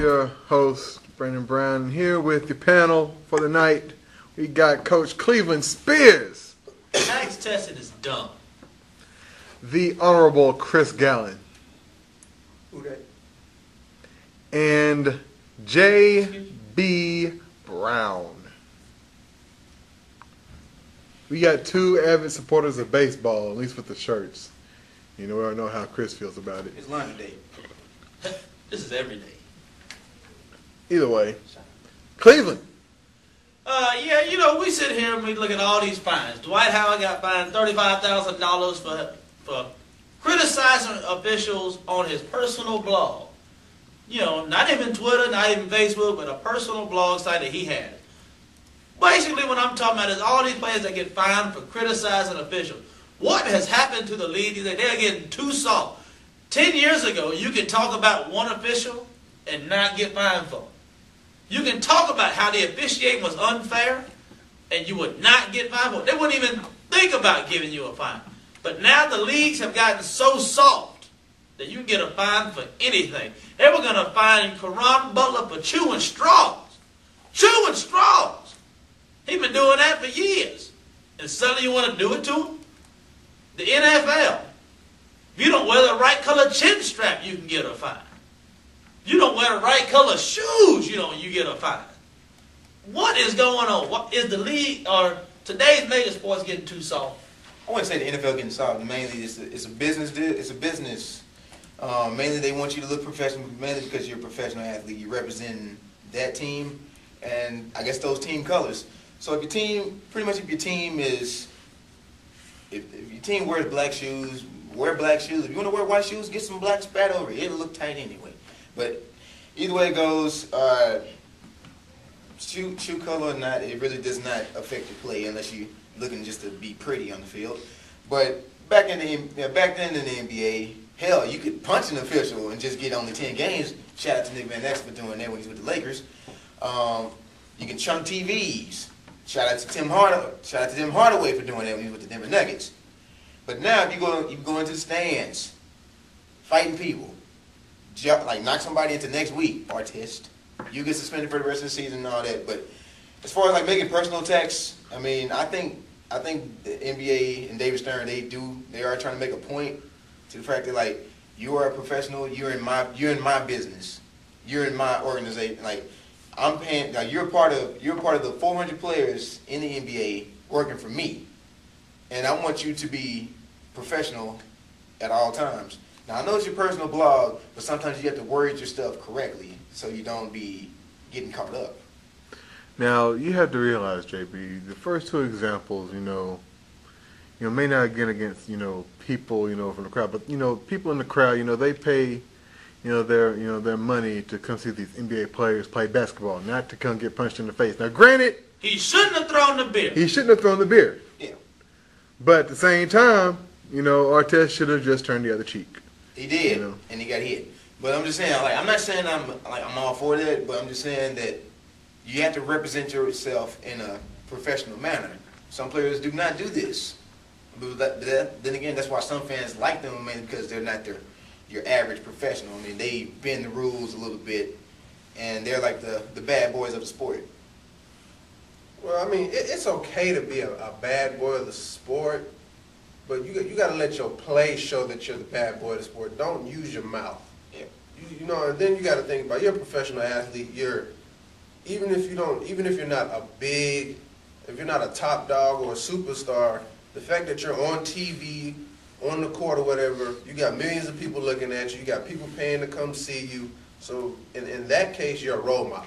your host, Brandon Brown, here with the panel for the night. We got Coach Cleveland Spears. Tax testing is dumb. The Honorable Chris Gallen. Who that? And J.B. Brown. We got two avid supporters of baseball, at least with the shirts. You know, we already know how Chris feels about it. It's laundry day. This is every day. Either way. Cleveland. Yeah, you know, we sit here and we look at all these fines. Dwight Howard got fined $35,000 for criticizing officials on his personal blog. You know, not even Twitter, not even Facebook, but a personal blog site that he had. Basically, what I'm talking about is all these players that get fined for criticizing officials. What has happened to the league? They're getting too soft. 10 years ago, you could talk about one official and not get fined for it. You can talk about how the officiating was unfair, and you would not get fined for it. They wouldn't even think about giving you a fine. But now the leagues have gotten so soft that you can get a fine for anything. They were going to fine Caron Butler for chewing straws. Chewing straws! He's been doing that for years. And suddenly you want to do it to him? The NFL. If you don't wear the right color chin strap, you can get a fine. If you don't wear the right color shoes, you get a fine. What is going on? What is the league or today's mega sports getting too soft? I wouldn't say the NFL getting soft. Mainly, it's a business deal. It's a business. Mainly, they want you to look professional. Mainly because you're a professional athlete, you're representing that team, and I guess those team colors. So if your team, if your team wears black shoes, wear black shoes. If you want to wear white shoes, get some black spat over it. It'll look tight anyway. But either way it goes, shoe color or not, it really does not affect your play unless you're looking just to be pretty on the field. But back then in the NBA, hell, you could punch an official and just get only 10 games. Shout out to Nick Van Exel for doing that when he's with the Lakers. You can chunk TVs. Shout out to Tim Hardaway for doing that when he was with the Denver Nuggets. But now if you go into the stands, fighting people, like knock somebody into next week, artist, you get suspended for the rest of the season and all that. But as far as like making personal attacks, I mean, I think the NBA and David Stern, they are trying to make a point to the fact that like you are a professional, you're in my business, you're in my organization. Like I'm paying. Now you're part of the 400 players in the NBA working for me, and I want you to be professional at all times. Now, I know it's your personal blog, but sometimes you have to word your stuff correctly so you don't be getting caught up. Now, you have to realize, JB, the first two examples, may not get against, people, from the crowd, but, people in the crowd, they pay, their money to come see these NBA players play basketball, not to come get punched in the face. Now, granted, he shouldn't have thrown the beer. Yeah. But at the same time, Artest should have just turned the other cheek. He did, and he got hit. But I'm just saying, I'm not saying I'm all for that, but I'm just saying that you have to represent yourself in a professional manner. Some players do not do this. But then again, that's why some fans like them, man, because they're not your average professional. I mean, they bend the rules a little bit, and they're like the bad boys of the sport. Well, I mean, it's okay to be a bad boy of the sport, but you got to let your play show that you're the bad boy of the sport. Don't use your mouth. Yeah. And then you got to think about you're a professional athlete. Even if you're not if you're not a top dog or a superstar, the fact that you're on TV, on the court or whatever, you got millions of people looking at you. You got people paying to come see you. So in that case, you're a role model.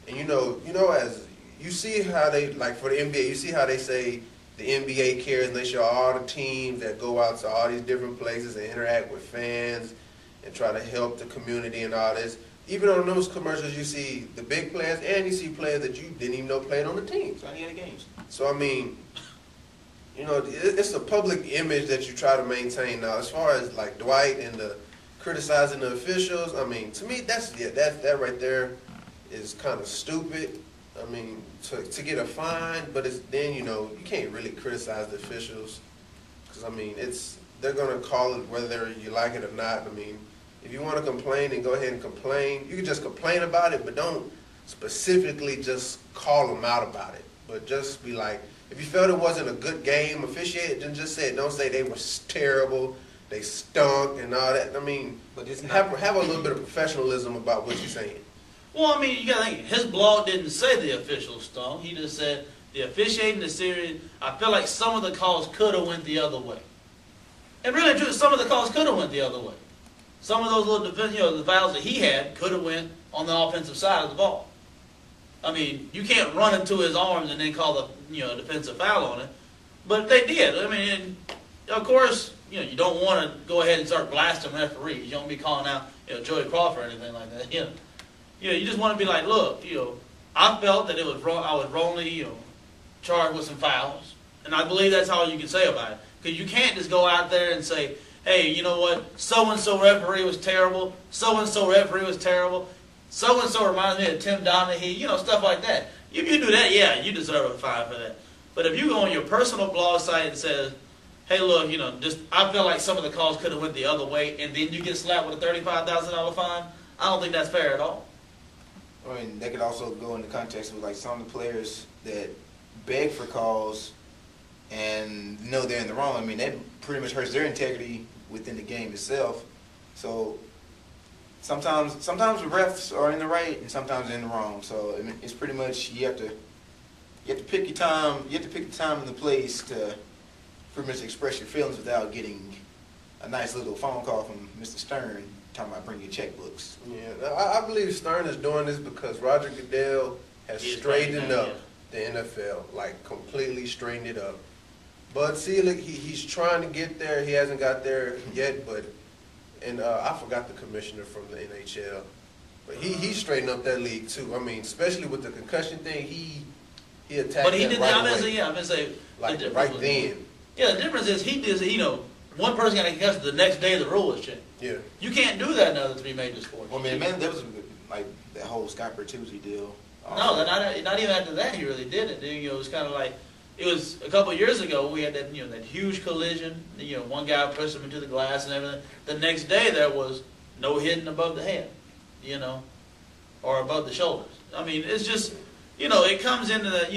And as you see how they, like for the NBA, you see how they say the NBA cares and they show all the teams that go out to all these different places and interact with fans and try to help the community and all this. Even on those commercials, you see the big players and you see players that you didn't even know played on the team. So any other games. So, I mean, it's a public image that you try to maintain. Now, as far as like Dwight and the criticizing the officials, I mean, to me, that right there is kind of stupid. I mean, to get a fine, but then you can't really criticize the officials because I mean they're gonna call it whether you like it or not. I mean, If you want to complain, then go ahead and complain. You can just complain about it, but don't specifically just call them out about it. But just be like, if you felt it wasn't a good game officiated, then just say it. Don't say they were terrible, they stunk, and all that. I mean, but it's have a little bit of professionalism about what you're saying. Well, I mean, you got to think, his blog didn't say the officials stunk. He just said the officiating the series, I feel like some of the calls could have went the other way. And really true, some of the calls could have went the other way. Some of those little the fouls that he had could have went on the offensive side of the ball. I mean, you can't run into his arms and then call the defensive foul on it, but they did. I mean, and of course, you don't want to go ahead and start blasting referees. You don't be calling out Joey Crawford or anything like that. You just want to be like, look, I felt that it was wrong. I was wrongly charged with some fouls, and I believe that's all you can say about it. Because you can't just go out there and say, hey, you know what, so-and-so referee was terrible, so-and-so referee was terrible, so-and-so reminds me of Tim Donaghy, stuff like that. If you do that, yeah, you deserve a fine for that. But if you go on your personal blog site and says, hey, look, I feel like some of the calls could have went the other way, and then you get slapped with a $35,000 fine, I don't think that's fair at all. I mean, they could also go into context with like some of the players that beg for calls and know they're in the wrong. I mean, that pretty much hurts their integrity within the game itself. So sometimes the refs are in the right and sometimes they're in the wrong. So I mean, it's pretty much you have to pick your time. You have to pick the time and the place to pretty much express your feelings without getting a nice little phone call from Mr. Stern talking about bring your checkbooks. Yeah, I believe Stern is doing this because Roger Goodell has straightened up the NFL, like completely straightened it up. Bud Selig, he's trying to get there. He hasn't got there yet, and I forgot the commissioner from the NHL, but he straightened up that league too. I mean, especially with the concussion thing, he attacked. But he did that. I'm gonna say like right then. Yeah, the difference is he did. One person got a concussion the next day. The rule was changed. Yeah. You can't do that in other three major sports. Well, man, there was like that whole Scott Bertuzzi deal. No, not even after that he really did it. It was kind of like. It was a couple of years ago. We had that that huge collision. One guy pushed him into the glass and everything. The next day there was no hitting above the head, or above the shoulders. I mean, it's just it comes into the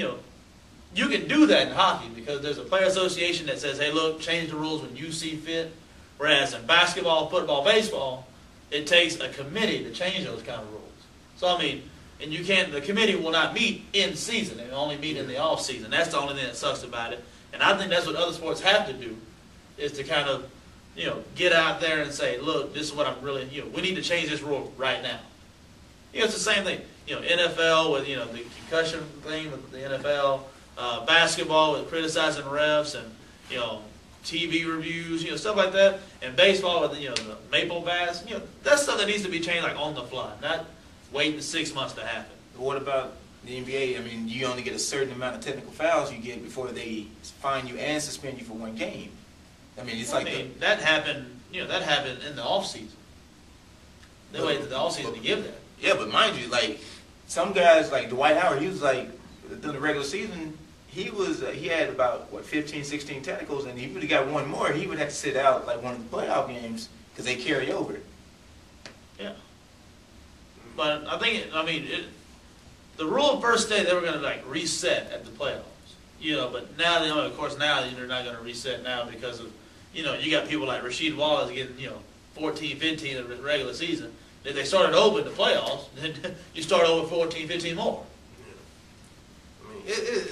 you can do that in hockey because there's a player association that says, hey, look, change the rules when you see fit. Whereas in basketball, football, baseball, it takes a committee to change those kind of rules. So I mean. And the committee will not meet in season. They only meet in the off season. That's the only thing that sucks about it. And I think that's what other sports have to do, is to kind of, get out there and say, look, this is what I'm really, we need to change this rule right now. It's the same thing. NFL with, the concussion thing with the NFL, basketball with criticizing refs and, TV reviews, stuff like that. And baseball with, the maple bass, that's stuff that needs to be changed like on the fly, not waiting 6 months to happen. What about the NBA? I mean, you only get a certain amount of technical fouls you get before they fine you and suspend you for one game. I mean, that happened. That happened in the off season. They waited to the off season to give that. Yeah, but mind you, like some guys, like Dwight Howard, he was like during the regular season, he had about 15, 16 technicals, and if he would have got one more, he would have to sit out like one of the playoff games because they carry over. Yeah. But I think, the rule of first day, they were going to reset at the playoffs. But now, of course, now they're not going to reset now because of, you got people like Rasheed Wallace getting, 14, 15 in the regular season. If they started over in the playoffs, then you start over 14, 15 more. I mean,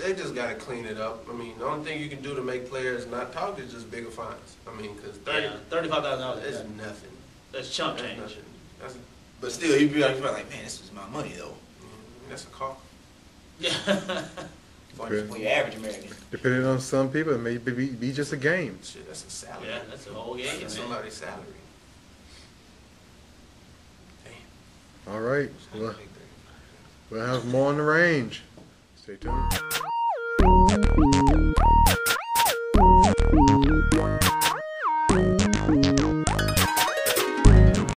they just got to clean it up. I mean, the only thing you can do to make players not talk is just bigger fines. I mean, because $35,000 is nothing. That's chump change. But still, he'd be like, man, this is my money, though. That's a car. Yeah. For your average American. Depending on some people, it may be just a game. Shit, that's a salary. Yeah, that's a whole game. That's somebody's salary. Damn. All right. We'll have more on the range. Stay tuned.